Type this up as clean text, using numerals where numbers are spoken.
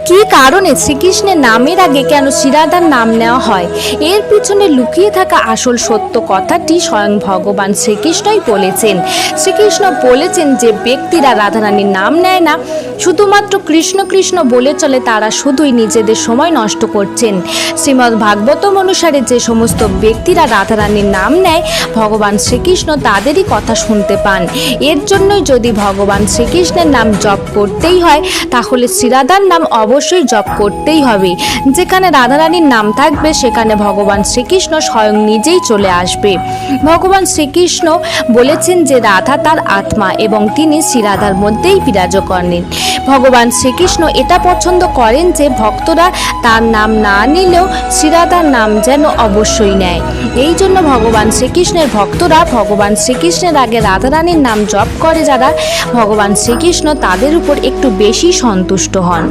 কী কারণে শ্রীকৃষ্ণের নামের আগে কেন শ্রীরাধার নাম নেওয়া হয়, এর পিছনে লুকিয়ে থাকা আসল সত্য কথাটি স্বয়ং ভগবান শ্রীকৃষ্ণই বলেছেন। শ্রীকৃষ্ণ বলেছেন যে ব্যক্তিরা রাধারানীর নাম নেয় না, শুধুমাত্র কৃষ্ণ কৃষ্ণ বলে চলে, তারা শুধুই নিজেদের সময় নষ্ট করছেন। শ্রীমদ্ ভাগবতম অনুসারে যে সমস্ত ব্যক্তিরা রাধারানীর নাম নেয়, ভগবান শ্রীকৃষ্ণ তাদেরই কথা শুনতে পান। এর জন্যই যদি ভগবান শ্রীকৃষ্ণের নাম জপ করতেই হয়, তাহলে শ্রীরাধার নাম অবশ্যই জপ করতেই হবে। যেখানে রাধারানীর নাম থাকবে, সেখানে ভগবান শ্রীকৃষ্ণ স্বয়ং নিজেই চলে আসবে। ভগবান শ্রীকৃষ্ণ বলেছেন যে রাধা তার আত্মা এবং তিনি শ্রীরাধার মধ্যেই বিরাজ করেন। ভগবান শ্রীকৃষ্ণ এটা পছন্দ করেন যে ভক্তরা তার নাম না নিলেও শ্রীরাধার নাম যেন অবশ্যই নেয়। এই জন্য ভগবান শ্রীকৃষ্ণের ভক্তরা ভগবান শ্রীকৃষ্ণের আগে রাধারানীর নাম জপ করে যারা, ভগবান শ্রীকৃষ্ণ তাদের উপর একটু বেশি সন্তুষ্ট হন।